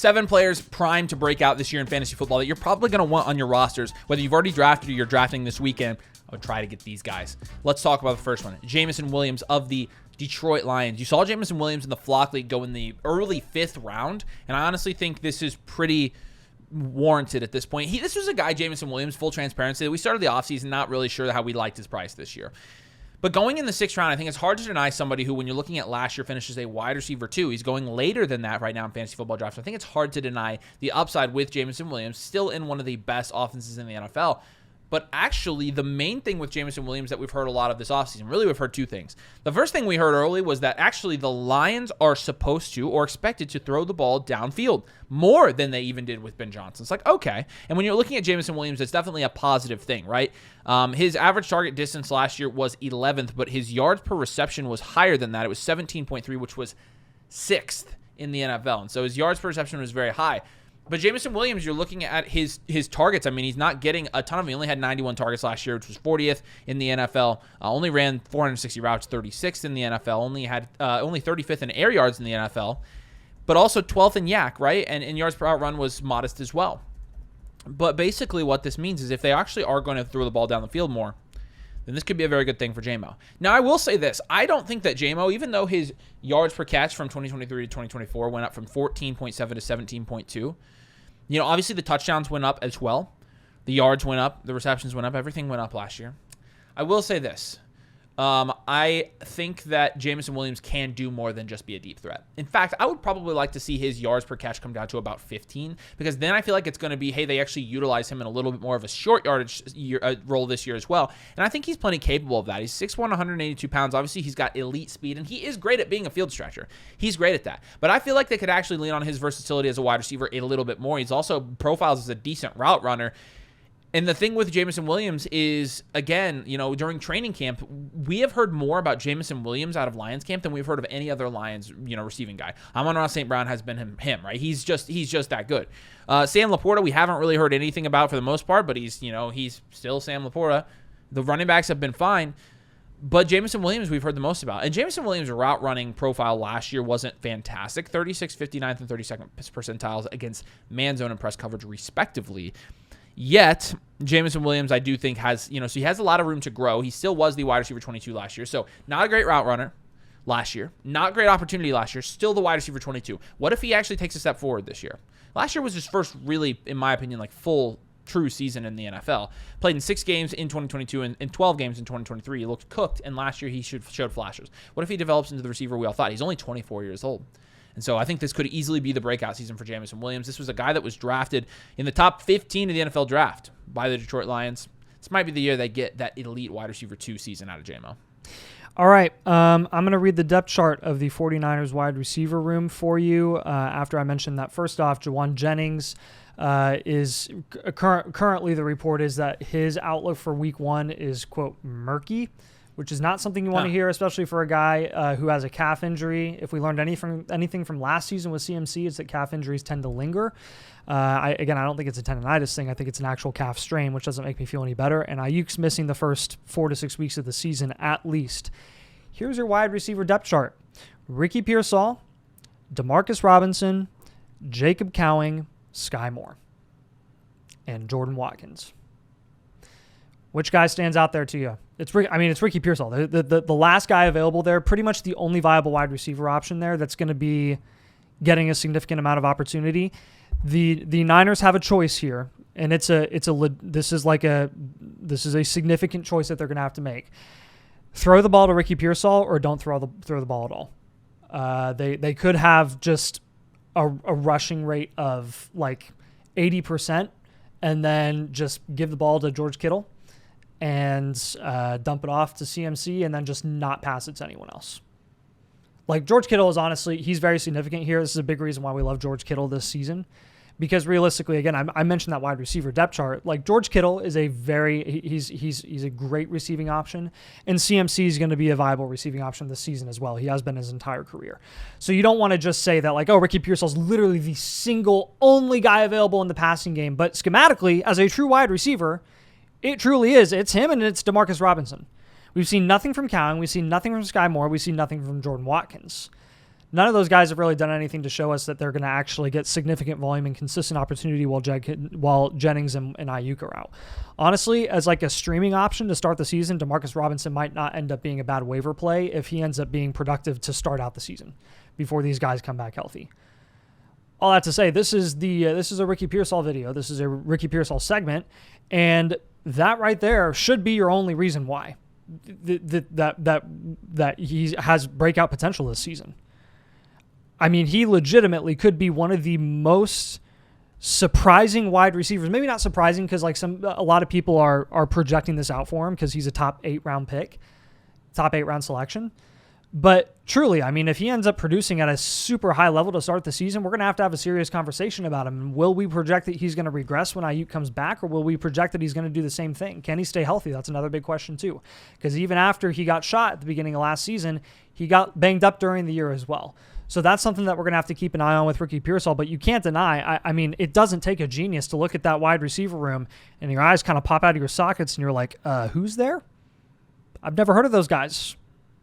7 players primed to break out this year in fantasy football that you're probably going to want on your rosters, whether you've already drafted or you're drafting this weekend. I would try to get these guys. Let's talk about the first one. Jameson Williams of the Detroit Lions. You saw Jameson Williams in the Flock League go in the early 5th round, and I honestly think this is pretty warranted at this point. This was a guy, Jameson Williams, full transparency, that we started the offseason not really sure how we liked his price this year. But going in the 6th round, I think it's hard to deny somebody who, when you're looking at last year, finishes a wide receiver 2. He's going later than that right now in fantasy football drafts. I think it's hard to deny the upside with Jameson Williams, still in one of the best offenses in the NFL. But actually, the main thing with Jameson Williams that we've heard a lot of this offseason, really we've heard 2 things. The first thing we heard early was that actually the Lions are supposed to or expected to throw the ball downfield more than they even did with Ben Johnson. It's like, okay. And when you're looking at Jameson Williams, it's definitely a positive thing, right? His average target distance last year was 11th, but his yards per reception was higher than that. It was 17.3, which was 6th in the NFL. And so his yards per reception was very high. But Jameson Williams, you're looking at his targets. I mean, he's not getting a ton of them. He only had 91 targets last year, which was 40th in the NFL. Only ran 460 routes, 36th in the NFL. Only 35th in air yards in the NFL, but also 12th in yak, right? And yards per out run was modest as well. But basically what this means is if they actually are going to throw the ball down the field more, then this could be a very good thing for J-Mo. Now, I will say this. I don't think that J-Mo, even though his yards per catch from 2023 to 2024 went up from 14.7 to 17.2, obviously the touchdowns went up as well. The yards went up. The receptions went up. Everything went up last year. I will say this. I think that Jameson Williams can do more than just be a deep threat. In fact, I would probably like to see his yards per catch come down to about 15, because then I feel like it's going to be, hey, they actually utilize him in a little bit more of a short yardage role this year as well. And I think he's plenty capable of that. He's 6'1", 182 pounds. Obviously, he's got elite speed, and he is great at being a field stretcher. He's great at that. But I feel like they could actually lean on his versatility as a wide receiver a little bit more. He's also profiles as a decent route runner. And the thing with Jameson Williams is, again, during training camp, we have heard more about Jameson Williams out of Lions camp than we've heard of any other Lions, receiving guy. Amon-Ra St. Brown has been him, right? He's just that good. Sam Laporta, we haven't really heard anything about for the most part, but he's still Sam Laporta. The running backs have been fine. But Jameson Williams, we've heard the most about. And Jameson Williams' route running profile last year wasn't fantastic. 36th, 59th, and 32nd percentiles against man zone and press coverage, respectively. Yet, Jameson Williams, I do think has, so he has a lot of room to grow. He still was the wide receiver 22 last year. So, not a great route runner last year. Not great opportunity last year. Still the wide receiver 22. What if he actually takes a step forward this year? Last year was his first really, in my opinion, full true season in the NFL. Played in 6 games in 2022 and in 12 games in 2023. He looked cooked, and last year he showed flashes. What if he develops into the receiver we all thought? He's only 24 years old. And so I think this could easily be the breakout season for Jameson Williams. This was a guy that was drafted in the top 15 of the NFL draft by the Detroit Lions. This might be the year they get that elite wide receiver 2 season out of J-Mo. All right. I'm going to read the depth chart of the 49ers wide receiver room for you after I mentioned that. First off, Jawan Jennings is currently the report is that his outlook for week 1 is, quote, murky, which is not something you want to hear, especially for a guy who has a calf injury. If we learned anything from last season with CMC, it's that calf injuries tend to linger. I don't think it's a tendonitis thing. I think it's an actual calf strain, which doesn't make me feel any better. And Ayuk's missing the first 4 to 6 weeks of the season at least. Here's your wide receiver depth chart. Ricky Pearsall, Demarcus Robinson, Jacob Cowing, Sky Moore, and Jordan Watkins. Which guy stands out there to you? It's Ricky Pearsall. The last guy available there, pretty much the only viable wide receiver option there that's going to be getting a significant amount of opportunity. The Niners have a choice here, and this is a significant choice that they're going to have to make. Throw the ball to Ricky Pearsall or don't throw the ball at all. They could have just a rushing rate of 80% and then just give the ball to George Kittle and dump it off to CMC and then just not pass it to anyone else. George Kittle is honestly, he's very significant here. This is a big reason why we love George Kittle this season. Because realistically, again, I mentioned that wide receiver depth chart. George Kittle is he's a great receiving option, and CMC is going to be a viable receiving option this season as well. He has been his entire career. So you don't want to just say that Ricky Pearsall's literally the single only guy available in the passing game. But schematically, as a true wide receiver, it truly is. It's him and it's Demarcus Robinson. We've seen nothing from Cowing. We've seen nothing from Sky Moore. We've seen nothing from Jordan Watkins. None of those guys have really done anything to show us that they're going to actually get significant volume and consistent opportunity while Jennings and Ayuk are out. Honestly, as like a streaming option to start the season, Demarcus Robinson might not end up being a bad waiver play if he ends up being productive to start out the season before these guys come back healthy. All that to say, this is a Ricky Pearsall video. This is a Ricky Pearsall segment, and that right there should be your only reason why that he has breakout potential this season. I mean, he legitimately could be one of the most surprising wide receivers. Maybe not surprising because like a lot of people are projecting this out for him because he's a top 8 round pick, top 8 round selection. But truly, I mean, if he ends up producing at a super high level to start the season, we're going to have a serious conversation about him. Will we project that he's going to regress when Ayuk comes back, or will we project that he's going to do the same thing? Can he stay healthy? That's another big question too. Because even after he got shot at the beginning of last season, he got banged up during the year as well. So that's something that we're going to have to keep an eye on with Ricky Pearsall. But you can't deny, I mean, it doesn't take a genius to look at that wide receiver room and your eyes kind of pop out of your sockets and you're like, who's there? I've never heard of those guys.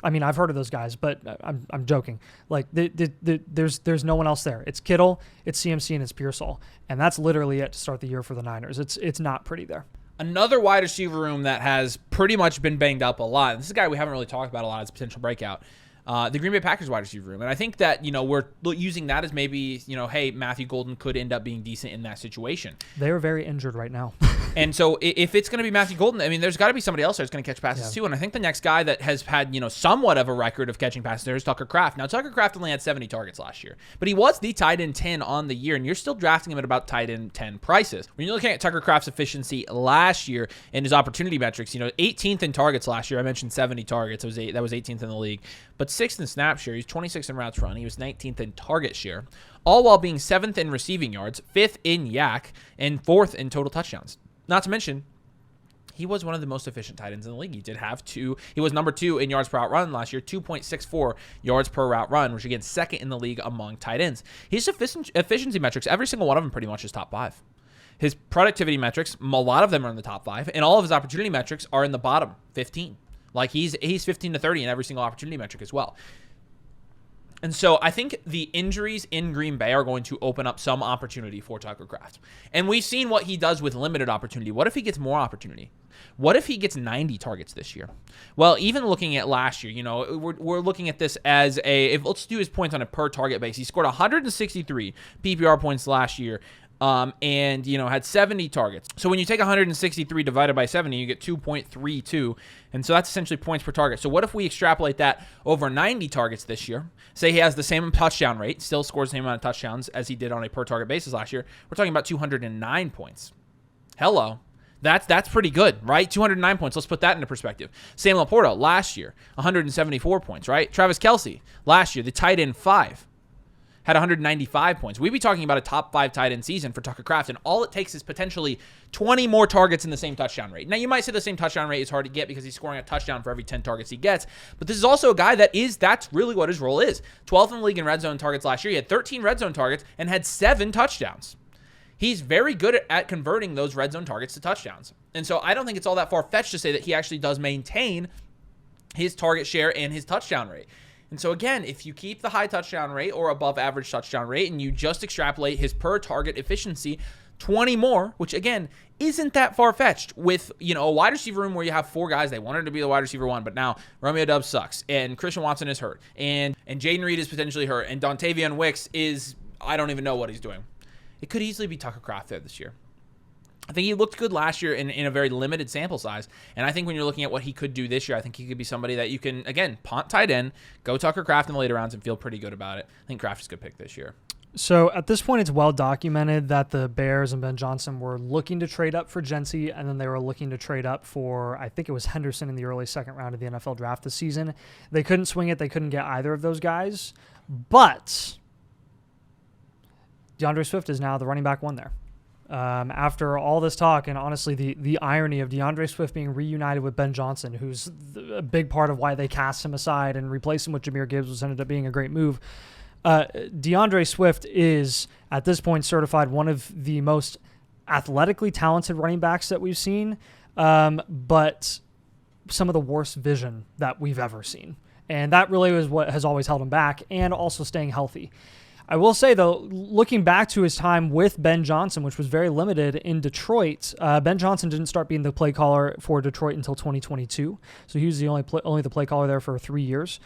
I mean, I've heard of those guys, but I'm joking. Like, there's no one else there. It's Kittle, it's CMC, and it's Pearsall. And that's literally it to start the year for the Niners. It's not pretty there. Another wide receiver room that has pretty much been banged up a lot. This is a guy we haven't really talked about a lot as a potential breakout. The Green Bay Packers wide receiver room. And I think that, we're using that as maybe, hey, Matthew Golden could end up being decent in that situation. They are very injured right now. And so if it's going to be Matthew Golden, I mean, there's got to be somebody else that's going to catch passes too. And I think the next guy that has had, somewhat of a record of catching passes there is Tucker Kraft. Now, Tucker Kraft only had 70 targets last year, but he was the tight end 10 on the year, and you're still drafting him at about tight end 10 prices. When you're looking at Tucker Kraft's efficiency last year and his opportunity metrics, 18th in targets last year. I mentioned 70 targets. That was 18th in the league, but 6th in snap share. He's 26th in routes run. He was 19th in target share, all while being 7th in receiving yards, 5th in yak, and 4th in total touchdowns. Not to mention, he was one of the most efficient tight ends in the league. He was number 2 in yards per route run last year, 2.64 yards per route run, which again, 2nd in the league among tight ends. His efficiency metrics, every single one of them pretty much is top 5. His productivity metrics, a lot of them are in the top 5, and all of his opportunity metrics are in the bottom 15. Like he's 15 to 30 in every single opportunity metric as well. And so I think the injuries in Green Bay are going to open up some opportunity for Tucker Kraft. And we've seen what he does with limited opportunity. What if he gets more opportunity? What if he gets 90 targets this year? Well, even looking at last year, we're looking at this as let's do his points on a per target base. He scored 163 PPR points last year. And had 70 targets. So when you take 163 divided by 70, you get 2.32. And so that's essentially points per target. So what if we extrapolate that over 90 targets this year? Say he has the same touchdown rate, still scores the same amount of touchdowns as he did on a per target basis last year. We're talking about 209 points. Hello. That's pretty good, right? 209 points. Let's put that into perspective. Sam Laporta last year, 174 points, right? Travis Kelce last year, the tight end 5. Had 195 points. We'd be talking about a top 5 tight end season for Tucker Kraft, and all it takes is potentially 20 more targets in the same touchdown rate. Now, you might say the same touchdown rate is hard to get because he's scoring a touchdown for every 10 targets he gets, but this is also a guy that's really what his role is. 12th in the league in red zone targets last year. He had 13 red zone targets and had 7 touchdowns. He's very good at converting those red zone targets to touchdowns. And so I don't think it's all that far-fetched to say that he actually does maintain his target share and his touchdown rate. And so again, if you keep the high touchdown rate or above average touchdown rate and you just extrapolate his per target efficiency 20 more, which again isn't that far-fetched with, a wide receiver room where you have 4 guys. They wanted to be the wide receiver 1, but now Romeo Doubs sucks and Christian Watson is hurt and Jaden Reed is potentially hurt and Dontavian Wicks is, I don't even know what he's doing. It could easily be Tucker Kraft there this year. I think he looked good last year in a very limited sample size. And I think when you're looking at what he could do this year, I think he could be somebody that you can, again, punt tight end, go Tucker Kraft in the later rounds and feel pretty good about it. I think Kraft is a good pick this year. So at this point, it's well documented that the Bears and Ben Johnson were looking to trade up for Gentry, and then they were looking to trade up for, I think it was Henderson in the early second round of the NFL draft this season. They couldn't swing it. They couldn't get either of those guys. But DeAndre Swift is now the running back 1 there. After all this talk, and honestly, the irony of DeAndre Swift being reunited with Ben Johnson, who's a big part of why they cast him aside and replaced him with Jahmyr Gibbs, was ended up being a great move. DeAndre Swift is, at this point, certified one of the most athletically talented running backs that we've seen, but some of the worst vision that we've ever seen. And that really was what has always held him back, and also staying healthy. I will say, though, looking back to his time with Ben Johnson, which was very limited in Detroit, Ben Johnson didn't start being the play caller for Detroit until 2022. So he was the only the play caller there for 3 years.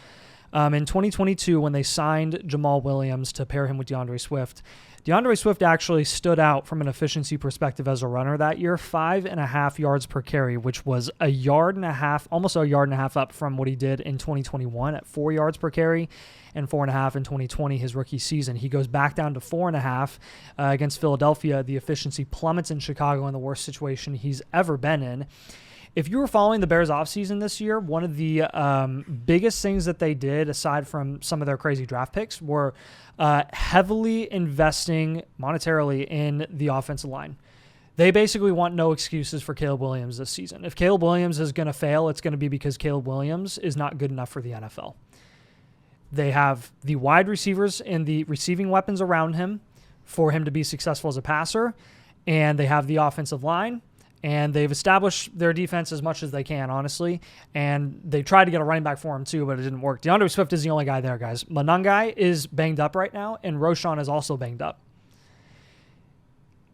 In 2022, when they signed Jamal Williams to pair him with DeAndre Swift actually stood out from an efficiency perspective as a runner that year, 5.5 yards per carry, which was a yard and a half, almost a yard and a half up from what he did in 2021 at 4 yards per carry, and 4.5 in 2020, his rookie season. He goes back down to 4.5 against Philadelphia. The efficiency plummets in Chicago in the worst situation he's ever been in. If you were following the Bears offseason this year, one of the biggest things that they did, aside from some of their crazy draft picks, were heavily investing monetarily in the offensive line. They basically want no excuses for Caleb Williams this season. If Caleb Williams is going to fail, it's going to be because Caleb Williams is not good enough for the NFL. They have the wide receivers and the receiving weapons around him for him to be successful as a passer, and they have the offensive line. And they've established their defense as much as they can, honestly. And they tried to get a running back for him, too, but it didn't work. DeAndre Swift is the only guy there, guys. Monangai is banged up right now, and Roschon is also banged up.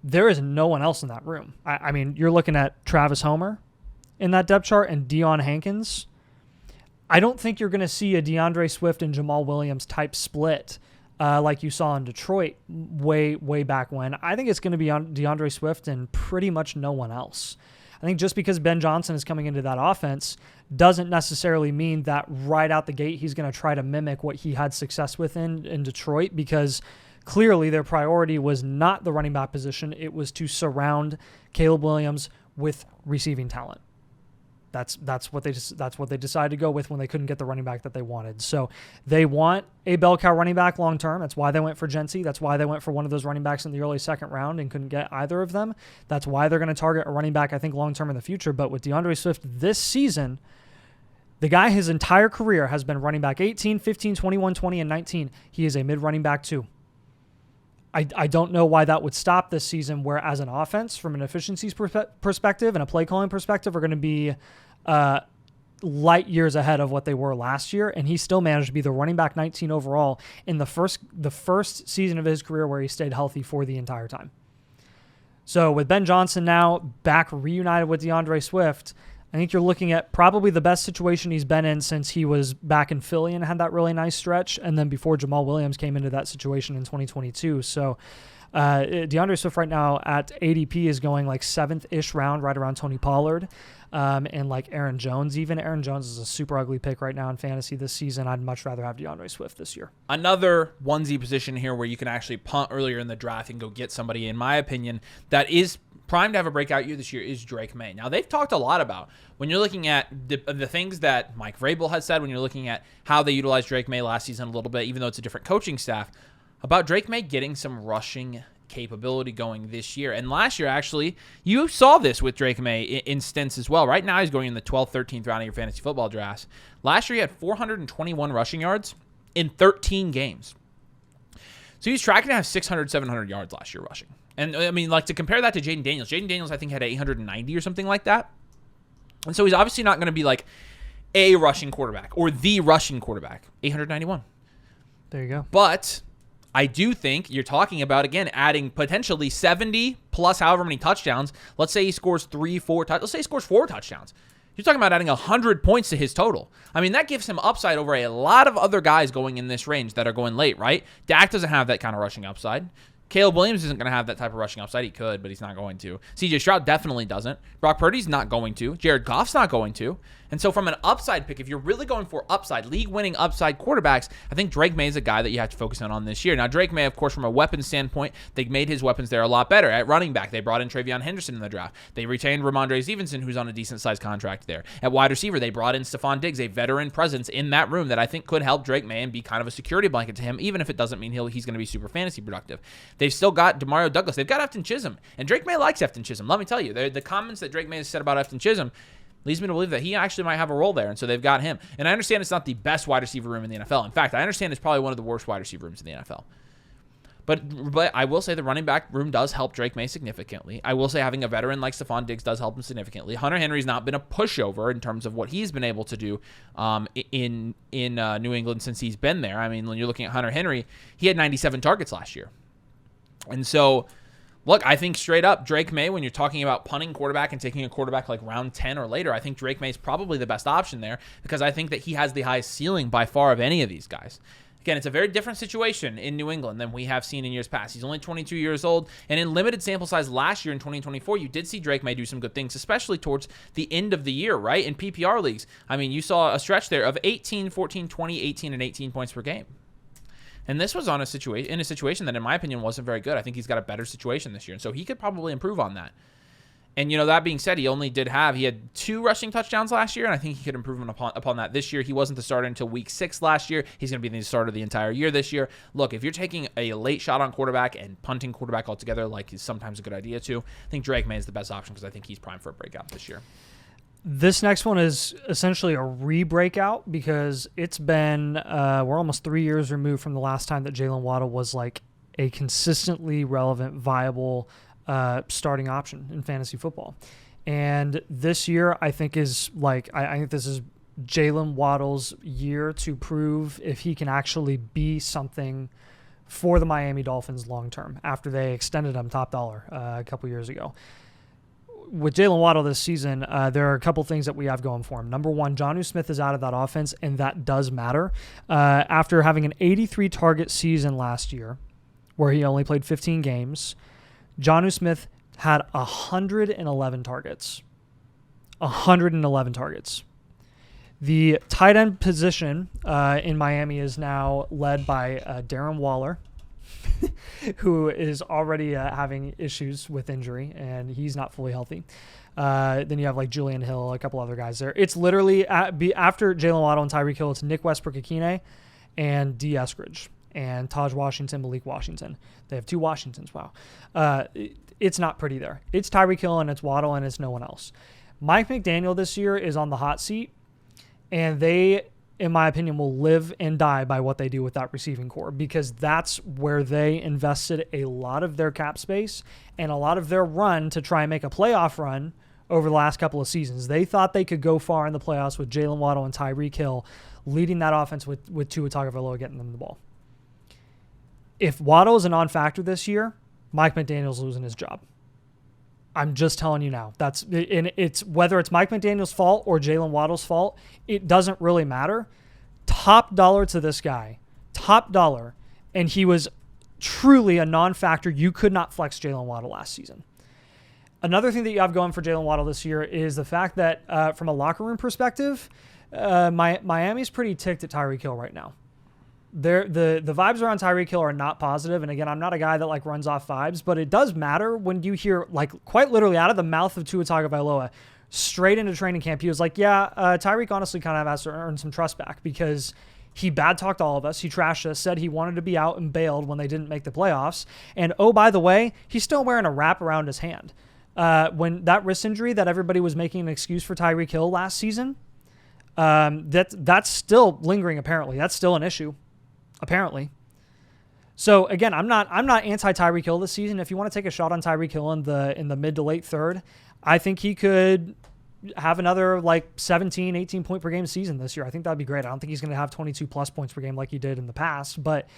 There is no one else in that room. I mean, you're looking at Travis Homer in that depth chart and Deion Hankins. I don't think you're going to see a DeAndre Swift and Jamal Williams type split like you saw in Detroit way back when. I think it's going to be on DeAndre Swift and pretty much no one else. I think just because Ben Johnson is coming into that offense doesn't necessarily mean that right out the gate he's going to try to mimic what he had success with in Detroit, because clearly their priority was not the running back position. It was to surround Caleb Williams with receiving talent. That's what they decided to go with when they couldn't get the running back that they wanted. So they want a bell cow running back long term. That's why they went for Gentry. That's why they went for one of those running backs in the early second round and couldn't get either of them. That's why they're going to target a running back, I think, long term in the future. But with DeAndre Swift this season, the guy his entire career has been running back 18, 15, 21, 20, and 19. He is a mid running back too. I don't know why that would stop this season, where as an offense, from an efficiencies perspective and a play calling perspective, are going to be light years ahead of what they were last year, and he still managed to be the running back 19 overall in the first season of his career where he stayed healthy for the entire time. So with Ben Johnson now back reunited with DeAndre Swift, I think you're looking at probably the best situation he's been in since he was back in Philly and had that really nice stretch, and then before Jamal Williams came into that situation in 2022. So DeAndre Swift right now at ADP is going like 7th-ish round, right around Tony Pollard, and like Aaron Jones even. Aaron Jones is a super ugly pick right now in fantasy this season. I'd much rather have DeAndre Swift this year. Another onesie position here where you can actually punt earlier in the draft and go get somebody, in my opinion, that is primed to have a breakout year this year is Drake Maye. Now, they've talked a lot about, when you're looking at the things that Mike Vrabel has said, when you're looking at how they utilized Drake Maye last season a little bit, even though it's a different coaching staff, about Drake Maye getting some rushing capability going this year. And last year, actually, you saw this with Drake Maye in stints as well. Right now, he's going in the 12th, 13th round of your fantasy football drafts. Last year, he had 421 rushing yards in 13 games. So he's tracking to have 600, 700 yards last year rushing. And, I mean, like, to compare that to Jayden Daniels, I think, had 890 or something like that. And so he's obviously not going to be, like, a rushing quarterback or the rushing quarterback. 891. There you go. But I do think you're talking about, again, adding potentially 70 plus however many touchdowns. Let's say he scores 4 touchdowns. You're talking about adding 100 points to his total. I mean, that gives him upside over a lot of other guys going in this range that are going late, right? Dak doesn't have that kind of rushing upside. Caleb Williams isn't going to have that type of rushing upside. He could, but he's not going to. CJ Stroud definitely doesn't. Brock Purdy's not going to. Jared Goff's not going to. And so from an upside pick, if you're really going for upside, league-winning upside quarterbacks, I think Drake Maye is a guy that you have to focus on this year. Now, Drake Maye, of course, from a weapons standpoint, they made his weapons there a lot better. At running back, they brought in Travion Henderson in the draft. They retained Ramondre Stevenson, who's on a decent-sized contract there. At wide receiver, they brought in Stephon Diggs, a veteran presence in that room that I think could help Drake Maye and be kind of a security blanket to him, even if it doesn't mean he's going to be super fantasy productive. They've still got Demario Douglas. They've got Efton Chisholm. And Drake Maye likes Efton Chisholm. Let me tell you, the comments that Drake Maye has said about Efton Chisholm leads me to believe that he actually might have a role there, and so they've got him. And I understand it's not the best wide receiver room in the NFL. In fact, I understand it's probably one of the worst wide receiver rooms in the NFL. But I will say the running back room does help Drake Maye significantly. I will say having a veteran like Stephon Diggs does help him significantly. Hunter Henry's not been a pushover in terms of what he's been able to do in New England since he's been there. I mean, when you're looking at Hunter Henry, he had 97 targets last year. And so, look, I think straight up, Drake Maye, when you're talking about punting quarterback and taking a quarterback like round 10 or later, I think Drake Maye is probably the best option there because I think that he has the highest ceiling by far of any of these guys. Again, it's a very different situation in New England than we have seen in years past. He's only 22 years old, and in limited sample size last year in 2024, you did see Drake Maye do some good things, especially towards the end of the year, right? In PPR leagues. I mean, you saw a stretch there of 18, 14, 20, 18, and 18 points per game. And this was in a situation that, in my opinion, wasn't very good. I think he's got a better situation this year, and so he could probably improve on that. And, that being said, he had 2 rushing touchdowns last year, and I think he could improve upon that this year. He wasn't the starter until week 6 last year. He's going to be the starter the entire year this year. Look, if you're taking a late shot on quarterback and punting quarterback altogether, like is sometimes a good idea too, I think Drake Maye is the best option because I think he's primed for a breakout this year. This next one is essentially a re-breakout because it's been, we're almost 3 years removed from the last time that Jaylen Waddle was like a consistently relevant, viable starting option in fantasy football. And this year, I think is like, I think this is Jaylen Waddle's year to prove if he can actually be something for the Miami Dolphins long-term after they extended him top dollar a couple years ago. With Jaylen Waddle this season, there are a couple things that we have going for him. Number one, Jonnu Smith is out of that offense, and that does matter. After having an 83 target season last year, where he only played 15 games, Jonnu Smith had 111 targets. 111 targets. The tight end position in Miami is now led by Darren Waller, who is already having issues with injury, and he's not fully healthy. Then you have like Julian Hill, a couple other guys there. It's literally after Jaylen Waddle and Tyreek Hill, it's Nick Westbrook-Akine and D. Eskridge and Taj Washington, Malik Washington. They have 2 Washingtons. Wow. It's not pretty there. It's Tyreek Hill and it's Waddle and it's no one else. Mike McDaniel this year is on the hot seat, and they, in my opinion, will live and die by what they do with that receiving core because that's where they invested a lot of their cap space and a lot of their run to try and make a playoff run over the last couple of seasons. They thought they could go far in the playoffs with Jaylen Waddle and Tyreek Hill leading that offense with Tua Tagovailoa getting them the ball. If Waddle is a non-factor this year, Mike McDaniel's losing his job. I'm just telling you now. It's whether it's Mike McDaniel's fault or Jaylen Waddle's fault, it doesn't really matter. Top dollar to this guy. Top dollar. And he was truly a non-factor. You could not flex Jaylen Waddle last season. Another thing that you have going for Jaylen Waddle this year is the fact that from a locker room perspective, Miami's pretty ticked at Tyreek Hill right now. The vibes around Tyreek Hill are not positive, and again, I'm not a guy that like runs off vibes, but it does matter when you hear like quite literally out of the mouth of Tua Tagovailoa straight into training camp. He was like, Tyreek honestly kind of has to earn some trust back because he bad talked all of us. He trashed us, said he wanted to be out and bailed when they didn't make the playoffs. And oh, by the way, he's still wearing a wrap around his hand. When that wrist injury that everybody was making an excuse for Tyreek Hill last season, that's still lingering. Apparently, that's still an issue. Apparently. So again, I'm not anti Tyreek Hill this season. If you want to take a shot on Tyreek Hill in the mid to late third, I think he could have another like 17, 18 point per game season this year. I think that'd be great. I don't think he's going to have 22 plus points per game like he did in the past, but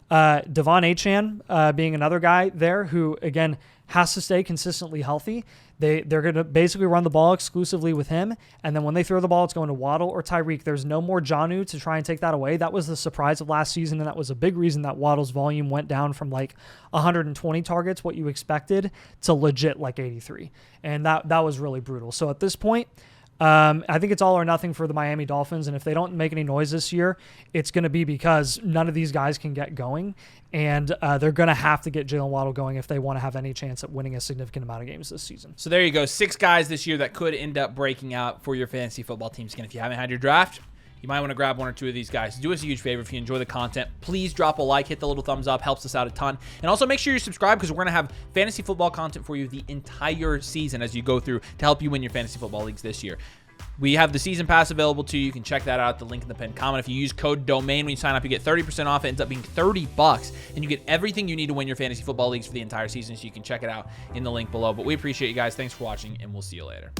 Devon Achane being another guy there who again has to stay consistently healthy. They're going to basically run the ball exclusively with him, and then when they throw the ball, it's going to Waddle or Tyreek. There's no more Jonnu to try and take that away. That was the surprise of last season, and that was a big reason that Waddle's volume went down from like 120 targets, what you expected, to legit like 83, and that was really brutal. So at this point, I think it's all or nothing for the Miami Dolphins, and if they don't make any noise this year, it's going to be because none of these guys can get going, and they're going to have to get Jaylen Waddle going if they want to have any chance at winning a significant amount of games this season. So there you go, 6 guys this year that could end up breaking out for your fantasy football teams. Again, if you haven't had your draft, you might want to grab 1 or 2 of these guys. Do us a huge favor if you enjoy the content. Please drop a like, hit the little thumbs up, helps us out a ton. And also make sure you subscribe because we're going to have fantasy football content for you the entire season as you go through to help you win your fantasy football leagues this year. We have the season pass available too. You can check that out at the link in the pinned comment. If you use code DOMAIN when you sign up, you get 30% off. It ends up being $30, and you get everything you need to win your fantasy football leagues for the entire season. So you can check it out in the link below. But we appreciate you guys. Thanks for watching, and we'll see you later.